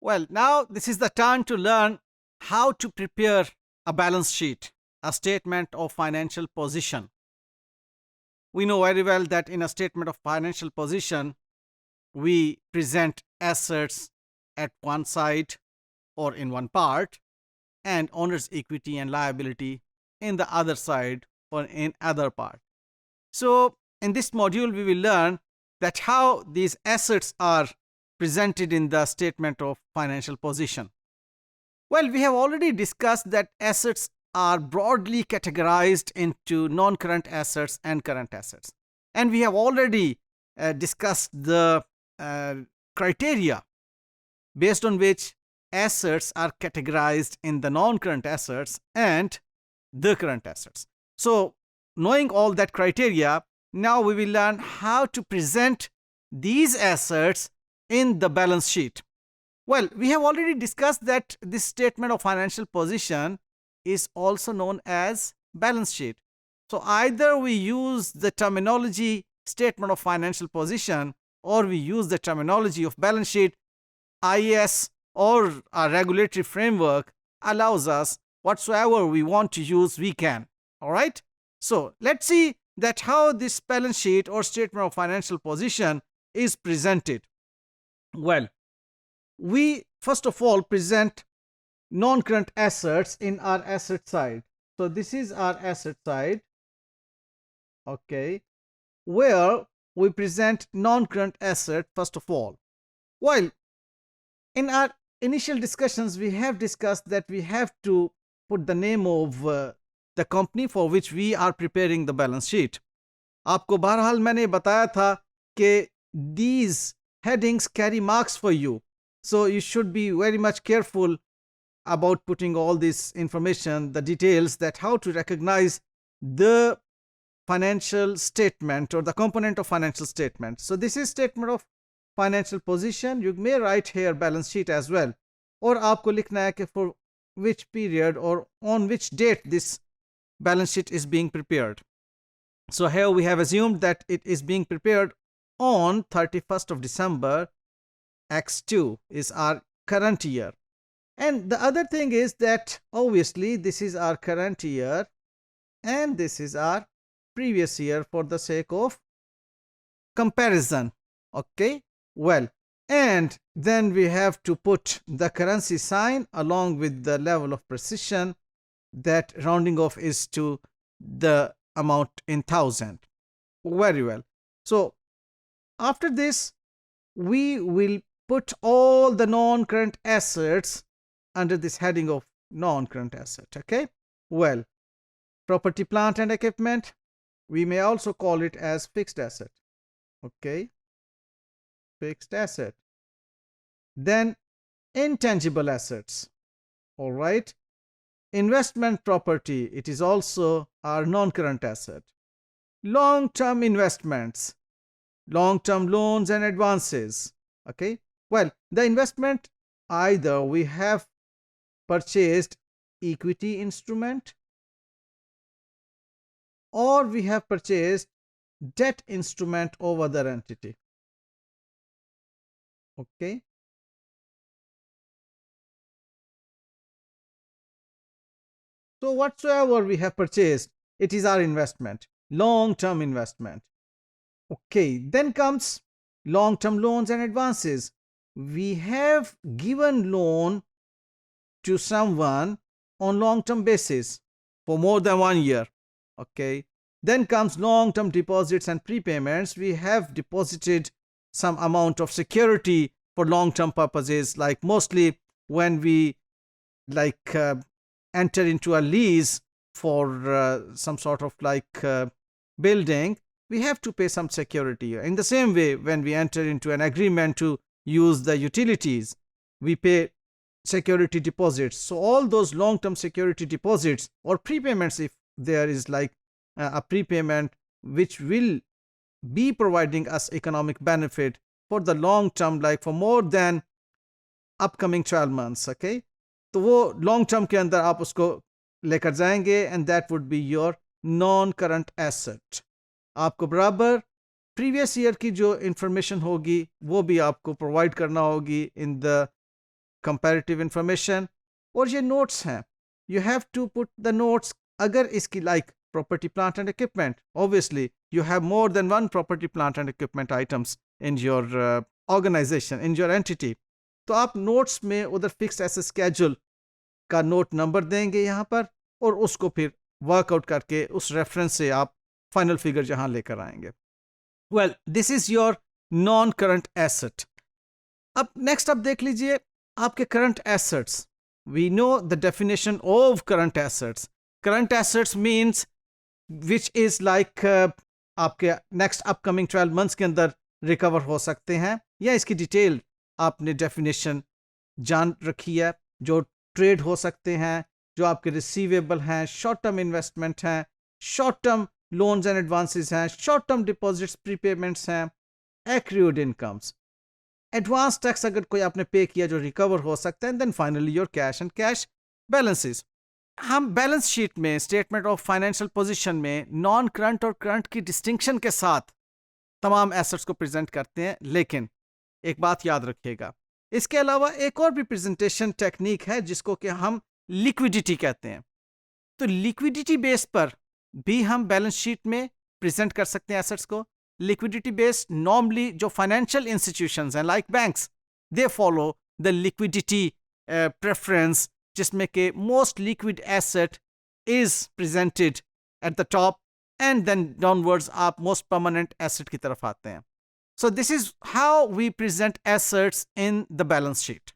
Well, now this is the time to learn how to prepare a balance sheet, a statement of financial position. We know very well that in a statement of financial position, we present assets at one side or in one part and owner's equity and liability in the other side or in other part. So in this module, we will learn that how these assets are presented in the statement of financial position. Well, we have already discussed that assets are broadly categorized into non-current assets and current assets. And we have already discussed the criteria based on which assets are categorized in the non-current assets and the current assets. So, knowing all that criteria, now we will learn how to present these assets in the balance sheet. Well, we have already discussed that this statement of financial position is also known as balance sheet. So either we use the terminology statement of financial position or we use the terminology of balance sheet. IAS or a regulatory framework allows us whatsoever we want to use, we can. All right. So let's see that how this balance sheet or statement of financial position is presented. Well, we first of all present non-current assets in our asset side. So this is our asset side, okay, where we present non-current asset first of all. While in our initial discussions, we have discussed that we have to put the name of the company for which we are preparing the balance sheet. आपको बहरहाल मैंने बताया था कि these headings carry marks for you. So you should be very much careful about putting all this information, the details, that how to recognize the financial statement or the component of financial statement. So this is statement of financial position. You may write here balance sheet as well. और आपको लिखना है कि for which period or on which date this balance sheet is being prepared. So here we have assumed that it is being prepared on 31st of December. X2 is our current year. And the other thing is that obviously this is our current year and this is our previous year for the sake of comparison. Okay, well, and then we have to put the currency sign along with the level of precision that rounding off is to the amount in thousand. Very well. So after this, we will put all the non-current assets under this heading of non-current asset. Okay, well, property, plant and equipment, we may also call it as fixed asset. Okay, fixed asset. Then intangible assets. All right, investment property, it is also our non-current asset. Long-term investments, long-term loans and advances. Okay, well, the investment, either we have purchased equity instrument or we have purchased debt instrument of other entity. Okay, so whatsoever we have purchased, it is our investment, long-term investment. Okay, then comes long-term loans and advances. We have given loan to someone on long-term basis for more than 1 year. Okay, then comes long-term deposits and prepayments. We have deposited some amount of security for long-term purposes, like mostly when we like enter into a lease for some sort of like building, we have to pay some security. In the same way, when we enter into an agreement to use the utilities, we pay security deposits. So all those long-term security deposits or prepayments, if there is like a prepayment which will be providing us economic benefit for the long term, like for more than upcoming 12 months. Okay, तो वो long term के अंदर आप उसको लेकर जाएंगे and that would be your non-current asset. आपको बराबर प्रीवियस ईयर की जो इंफॉर्मेशन होगी वो भी आपको प्रोवाइड करना होगी इन द कंपैरेटिव इंफॉर्मेशन, और ये नोट्स हैं. You have to put the notes. अगर इसकी like property plant and equipment, obviously you have more than one property plant and equipment items in your organization, in your entity. तो आप notes में उधर fix asset schedule का note number देंगे यहाँ पर, और उसको फिर वर्कआउट करके उस रेफरेंस से आप फाइनल फिगर जहाँ लेकर आएंगे. Well, this is your non current asset. अब नेक्स्ट आप देख लीजिए आपके current assets. We know the definition of current assets. Current assets means which is like आपके नेक्स्ट अपकमिंग 12 मंथ्स के अंदर रिकवर हो सकते हैं, या इसकी डिटेल आपने डेफिनेशन जान रखी है. जो ट्रेड हो सकते हैं, जो आपके रिसीवेबल हैं, शॉर्ट टर्म इन्वेस्टमेंट हैं, short term loans and advances हैं, शॉर्ट टर्म डिपॉजिट्स, प्रीपेमेंट्स हैं, एक्रूड इनकम्स, एडवांस टैक्स अगर कोई आपने पे किया जो रिकवर हो सकता है, then finally your cash and cash balances. हम बैलेंस शीट में, स्टेटमेंट ऑफ फाइनेंशियल पोजीशन में नॉन करंट और करंट की डिस्टिंक्शन के साथ तमाम एसेट्स को प्रेजेंट करते हैं. लेकिन एक बात याद रखिएगा, इसके अलावा एक और भी प्रेजेंटेशन टेक्निक है जिसको कि हम लिक्विडिटी कहते हैं. तो लिक्विडिटी बेस पर भी हम बैलेंस शीट में प्रेजेंट कर सकते हैं एसेट्स को. लिक्विडिटी बेस्ड नॉर्मली जो फाइनेंशियल इंस्टीट्यूशंस हैं like banks, they follow the liquidity preference, जिसमें के most liquid asset is presented at the top and then downwards आप मोस्ट परमानेंट एसेट की तरफ आते हैं. So this is how we present assets in the balance sheet.